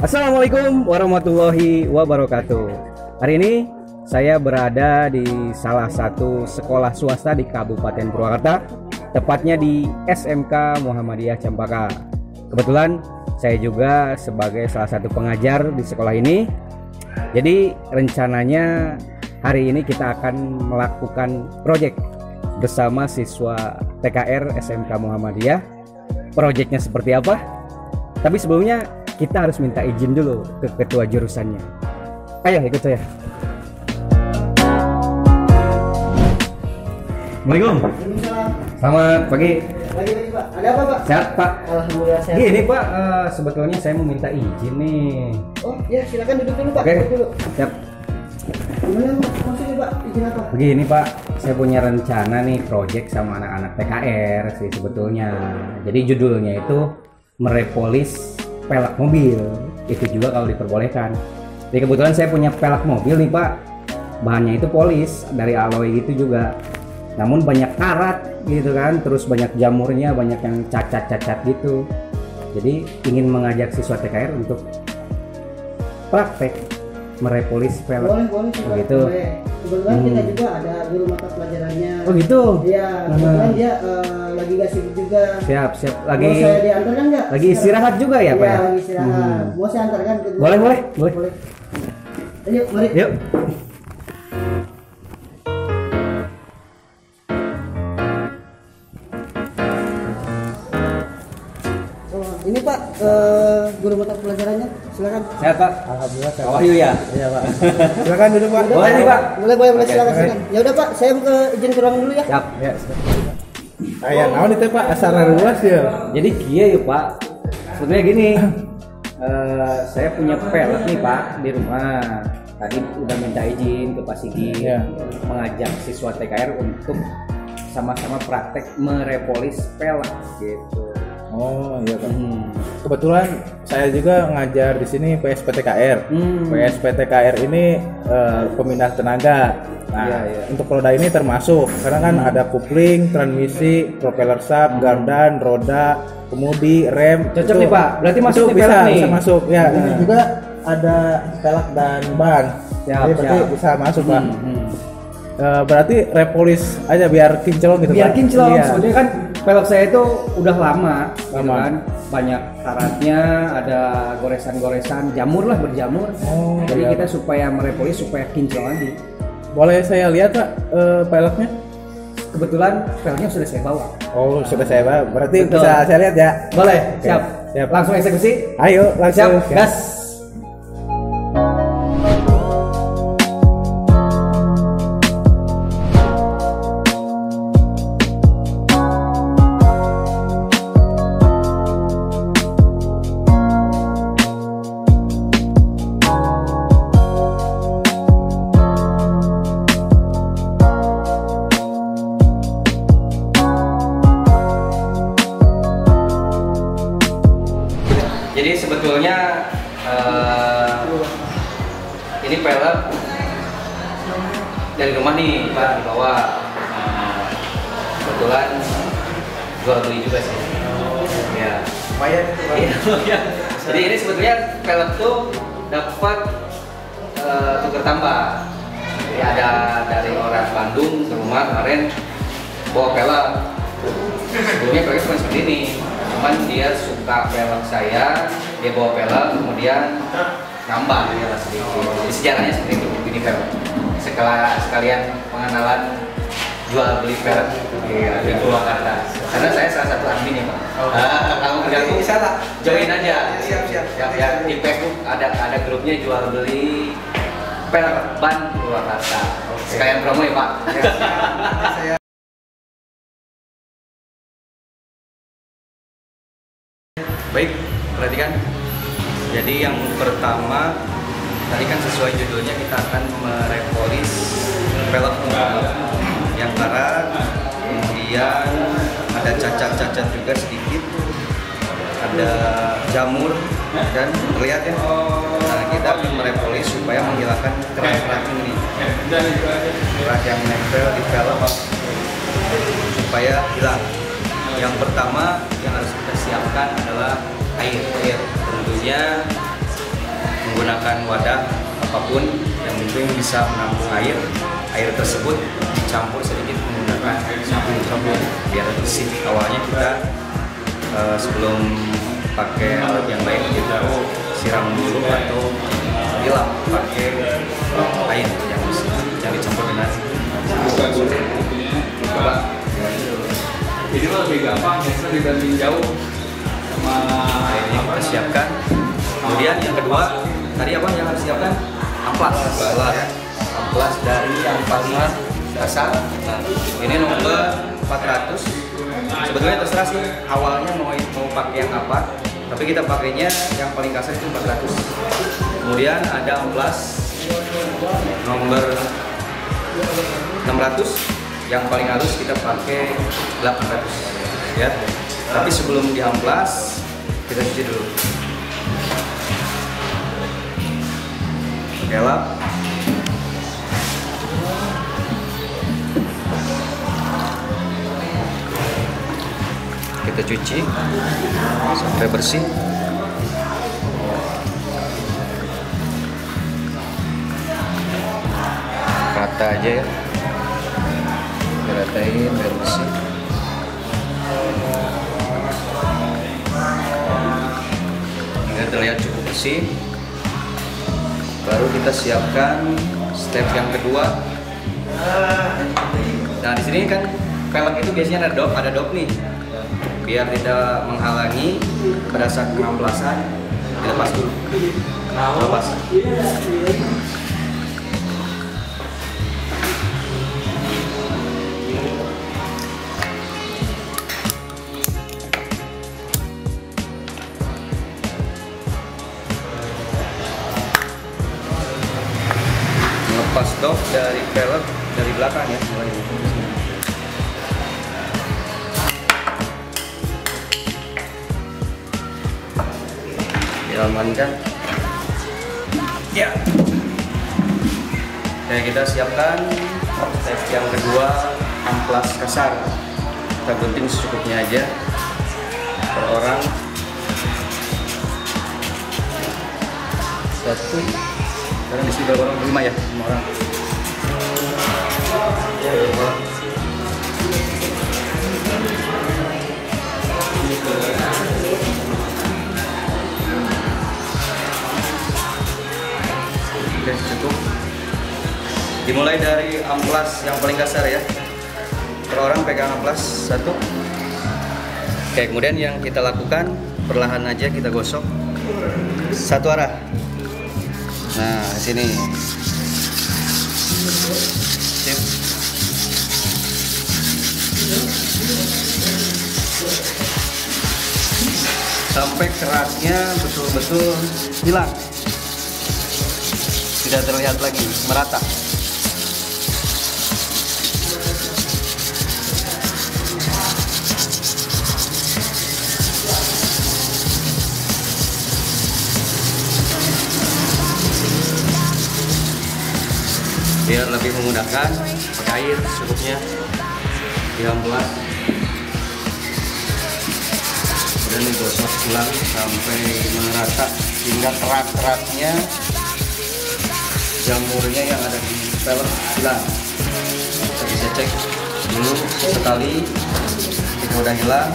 Assalamualaikum warahmatullahi wabarakatuh. Hari ini saya berada di salah satu sekolah swasta di Kabupaten Purwakarta, tepatnya di SMK Muhammadiyah Cempaka. Kebetulan saya juga sebagai salah satu pengajar di sekolah ini. Jadi rencananya hari ini kita akan melakukan proyek bersama siswa TKR SMK Muhammadiyah. Proyeknya seperti apa? Tapi sebelumnya kita harus minta izin dulu ke ketua jurusannya. Ayo ikut saya. Assalamualaikum. Selamat pagi. Pagi Pak. Ada apa Pak? Sehat Pak. Alhamdulillah sehat. Gini Pak, sebetulnya saya mau minta izin nih. Oh ya silakan duduk dulu Pak. Oke. Duduk dulu. Siap. Gimana maksudnya Pak? Izin apa? Begini Pak, saya punya rencana nih proyek sama anak-anak TKR sih sebetulnya. Jadi judulnya itu merepolis pelak mobil. Itu juga kalau diperbolehkan. Jadi kebetulan saya punya pelak mobil nih Pak. Bahannya itu polis dari alloy gitu juga. Namun banyak karat gitu kan, terus banyak jamurnya, banyak yang cacat-cacat gitu. Jadi ingin mengajak siswa TKR untuk praktek merepolis pelak. Boleh Pak. Begitu. Boleh. Kebetulan kita juga ada guru mata pelajarannya. Oh gitu. Iya, kebetulan dia lagi gak sibuk juga. Siap. Lagi Mau saya diantarkan nggak? lagi istirahat juga ya Pak Iya, ya? lagi istirahat. Mau saya antarkan ke guru? Boleh. Ayo, mari. Yuk. Oh, ini Pak guru mata pelajarannya. Silakan. Sehat Pak. Alhamdulillah sehat. How are you ya? Iya Pak. Silakan duduk Pak. Boleh nih, Pak. Boleh Oke, silakan. oke. Ya udah Pak, saya mau ke izin ke ruangan dulu ya. Siap. Ya, ayah naon itu Pak asal luas ya. Jadi kia ya Pak. Sebenarnya gini, saya punya pelet nih Pak di rumah. Tadi udah minta izin ke Pak Sigi Ya. mengajak siswa TKR untuk sama-sama praktek merepolis pelek gitu. Oh iya Pak. Hmm. Kebetulan saya juga ngajar di sini PSPTKR. PSPTKR ini pemindah tenaga. Nah, Iya. untuk roda ini termasuk karena kan ada kupling, transmisi, propeller shaft, gardan, roda, kemudi, rem. Cocok itu- nih, Pak. Berarti itu masuk di bisa, pelek nih. bisa masuk. Ya, ini juga ada pelak dan ban. Siap, Jadi berarti siap. bisa masuk Pak. Hmm. Berarti repolis aja biar kinclong gitu Biar Pak. kinclong, Iya. sebenarnya kan pelek saya itu udah lama, gitu Lama. kan. Banyak karatnya, ada goresan-goresan, jamur lah berjamur. Oh, Jadi iya. kita supaya merepolis supaya kinclong lagi. Boleh saya lihat Pak peleknya? Kebetulan peleknya sudah saya bawa. Oh sudah saya bawa, berarti Betul. bisa saya lihat ya? Boleh, Oke, siap. siap. Langsung eksekusi. Ayo langsung. Siap, gas. Jadi sebetulnya ini pelek dari rumah nih Pak dibawa. Kebetulan jual beli juga sih. Ya. Lumayan itu Pak. Iya, lumayan. Jadi ini sebetulnya pelek tuh dapat tuker tambah. Jadi ada dari orang Bandung ke rumah kemarin bawa pelek. Sebelumnya peleknya cuma seperti ini. Cuman dia suka pelek saya, dia bawa pelek kemudian nambah dia lah sedikit. Jadi sejarahnya seperti itu ini pelek. Sekalian pengenalan jual beli pelek di Purwakarta. Karena saya salah satu admin ya Pak. Kalau tergabung bisa lah, join aja. Siap. Ya, di Facebook ada grupnya jual beli pelek ban Purwakarta. Sekalian promo ya Pak. Baik, perhatikan. Jadi yang pertama tadi kan sesuai judulnya kita akan merepolis pelek mobil yang karat, kemudian ada cacat-cacat juga sedikit, ada jamur dan terlihat ya. Nah, kita akan merepolis supaya menghilangkan kerak-kerak ini, kerak yang nempel di pelek supaya hilang. Yang pertama yang harus kita siapkan adalah air. Tentunya menggunakan wadah apapun yang penting bisa menampung air. Air tersebut dicampur sedikit menggunakan sabun biar bersih. Awalnya kita sebelum pakai alat yang lain kita siram dulu atau bilang pakai air yang bersih yang dicampur dengan coba. Ini lebih gampang biasanya dibanding jauh sama airnya kita siapkan. Kemudian yang kedua tadi apa yang harus siapkan? Amplas ya. Amplas dari yang paling kasar. Nah, ini nomor 400. Sebetulnya terserah sih awalnya mau pakai yang apa, tapi kita pakainya yang paling kasar itu 400. Kemudian ada amplas nomor 600, yang paling halus kita pakai 800 ya. Tapi sebelum diamplas kita cuci dulu. Pakai lap. Kita cuci sampai bersih. Rata aja ya, ratain biar bersih. Ini terlihat cukup bersih. Baru kita siapkan step yang kedua. Nah di sini kan velg itu biasanya ada dop nih. Biar tidak menghalangi pada saat pengamplasan, dilepas dulu. Lepas. Lepas dop dari velg dari belakang ya. Diamankan ya. Oke, kita siapkan step yang kedua, amplas kasar. Kita gunting secukupnya aja per orang. Satu, sekarang di sini berapa orang? 5 ya, 5 orang. Ya, 5 orang. Oke, cukup. Dimulai dari amplas yang paling kasar ya. Per orang pegang amplas satu. Oke, kemudian yang kita lakukan perlahan aja kita gosok satu arah. Nah, sini. Sip. Sampai keratnya betul-betul hilang. Tidak terlihat lagi, merata. Biar lebih memudahkan, pakai air secukupnya diamplas, kemudian digosok ulang sampai merata hingga kerat-keratnya jamurnya yang ada di velg hilang. Kita bisa cek dulu sekali, jika udah hilang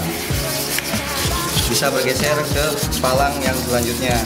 bisa bergeser ke palang yang selanjutnya.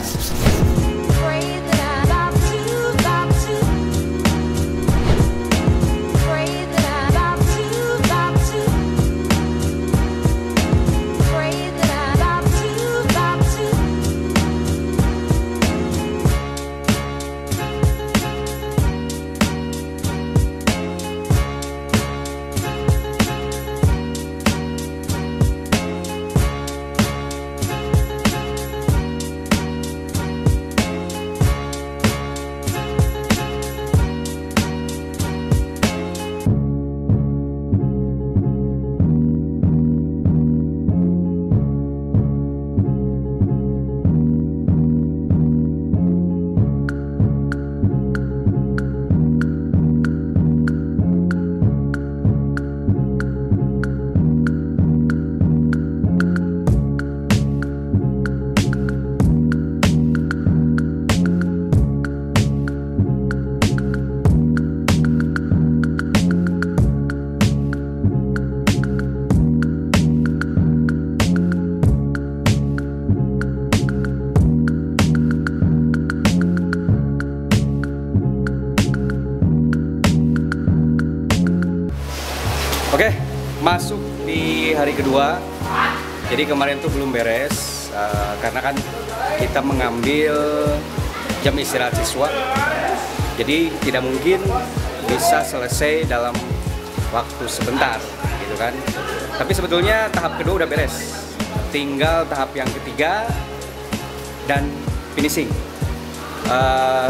masuk di hari kedua. Jadi kemarin tuh belum beres karena kan kita mengambil jam istirahat siswa. Jadi tidak mungkin bisa selesai dalam waktu sebentar gitu kan. Tapi sebetulnya tahap kedua udah beres. Tinggal tahap yang ketiga dan finishing.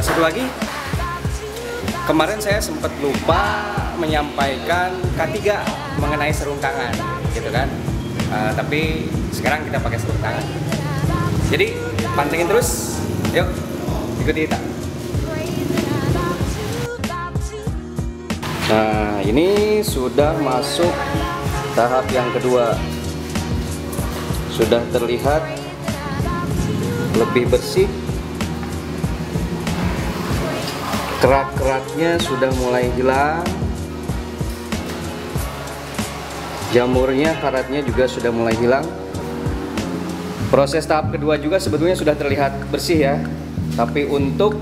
Satu lagi, kemarin saya sempat lupa menyampaikan K3 mengenai sarung tangan, gitu kan. Tapi sekarang kita pakai sarung tangan. Jadi pantengin terus, yuk ikuti kita. Nah, ini sudah masuk tahap yang kedua. Sudah terlihat lebih bersih. Kerak-keraknya sudah mulai hilang. Jamurnya, karatnya juga sudah mulai hilang. Proses tahap kedua juga sebetulnya sudah terlihat bersih ya. Tapi untuk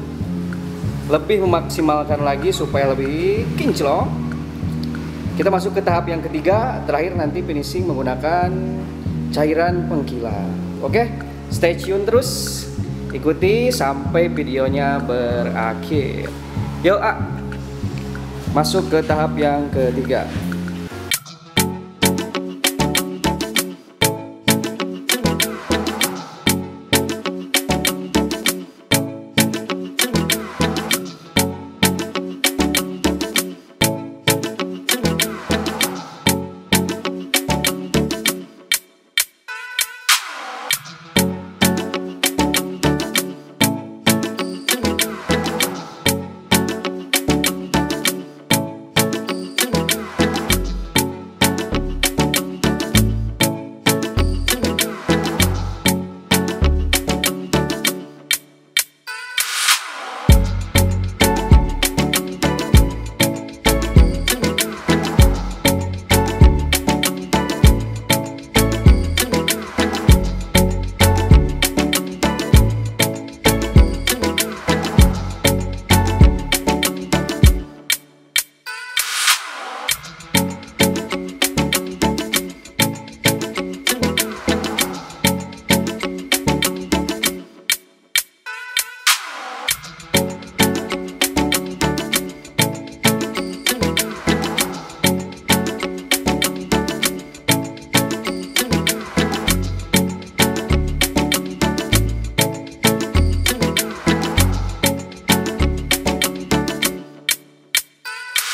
lebih memaksimalkan lagi supaya lebih kinclong, kita masuk ke tahap yang ketiga. Terakhir nanti finishing menggunakan cairan pengkilat. Oke, stay tune terus. Ikuti sampai videonya berakhir. Yuk, masuk ke tahap yang ketiga.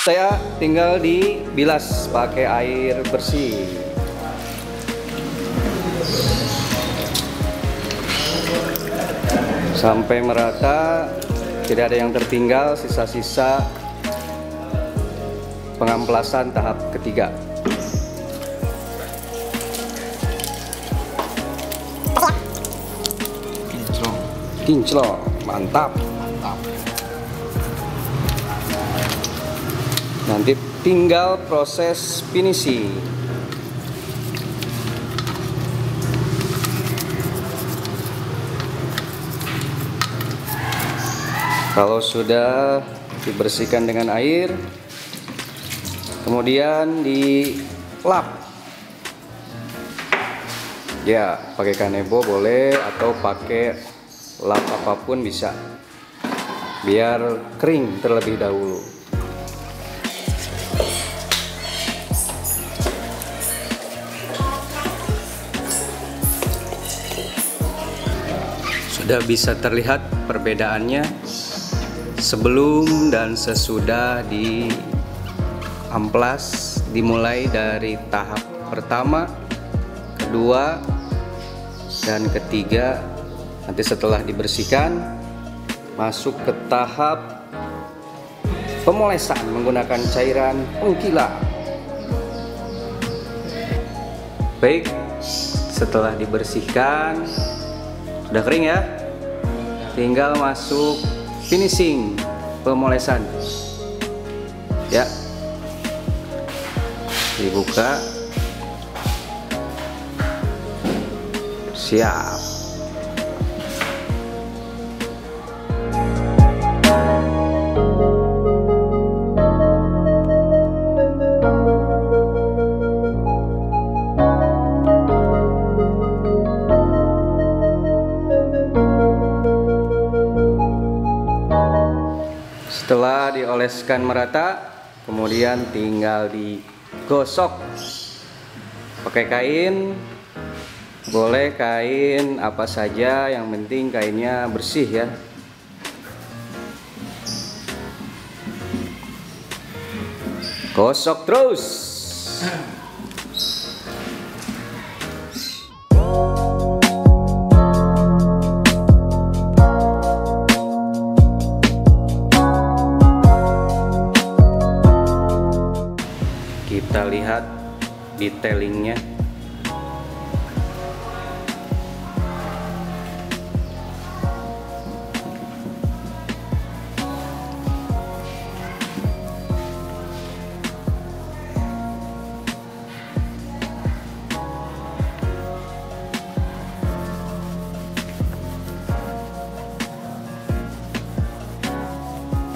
Saya tinggal dibilas pakai air bersih. Sampai merata, tidak ada yang tertinggal, sisa-sisa pengamplasan tahap ketiga. Kinclong, mantap. Nanti tinggal proses finishing. Kalau sudah dibersihkan dengan air, kemudian dilap. Ya, pakai kanebo boleh atau pakai lap apapun bisa. Biar kering terlebih dahulu. Sudah bisa terlihat perbedaannya sebelum dan sesudah di amplas, dimulai dari tahap pertama, kedua, dan ketiga. Nanti setelah dibersihkan masuk ke tahap pemolesan menggunakan cairan pengkilat. Baik, setelah dibersihkan udah kering ya, tinggal masuk finishing pemolesan ya. Dibuka, siap. Setelah dioleskan merata, kemudian tinggal digosok pakai kain. Boleh kain apa saja, yang penting kainnya bersih ya. Gosok terus. Kita lihat detailingnya.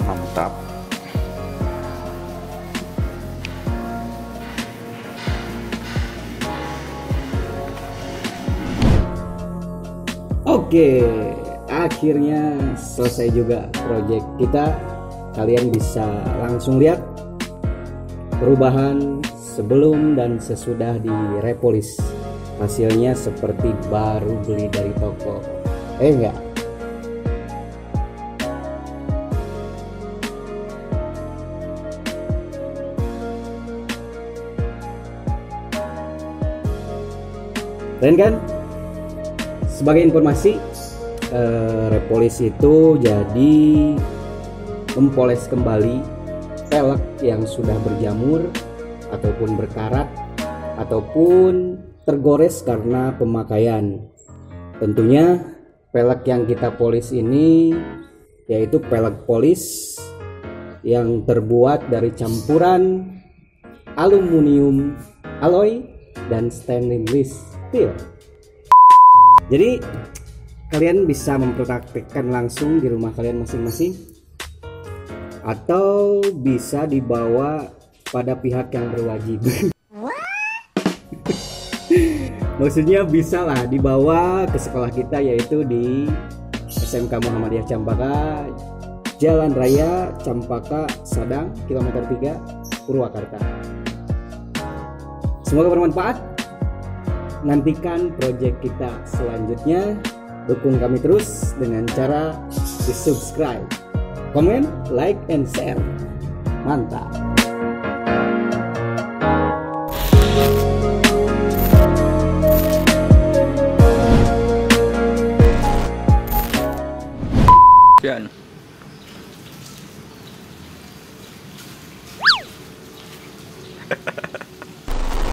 Mantap. Oke, akhirnya selesai juga proyek kita. Kalian bisa langsung lihat perubahan sebelum dan sesudah direpolis. Hasilnya seperti baru beli dari toko. Enggak? Keren kan? Sebagai informasi, repolis itu jadi mempoles kembali pelek yang sudah berjamur ataupun berkarat ataupun tergores karena pemakaian. Tentunya pelek yang kita polis ini yaitu pelek polis yang terbuat dari campuran aluminium alloy dan stainless steel. Jadi kalian bisa mempraktikkan langsung di rumah kalian masing-masing, atau bisa dibawa pada pihak yang berwajib. Maksudnya bisa lah dibawa ke sekolah kita, yaitu di SMK Muhammadiyah Campaka, Jalan Raya Campaka Sadang, kilometer 3, Purwakarta. Semoga bermanfaat. Nantikan proyek kita selanjutnya. Dukung kami terus dengan cara di subscribe, komen, like, and share. Mantap.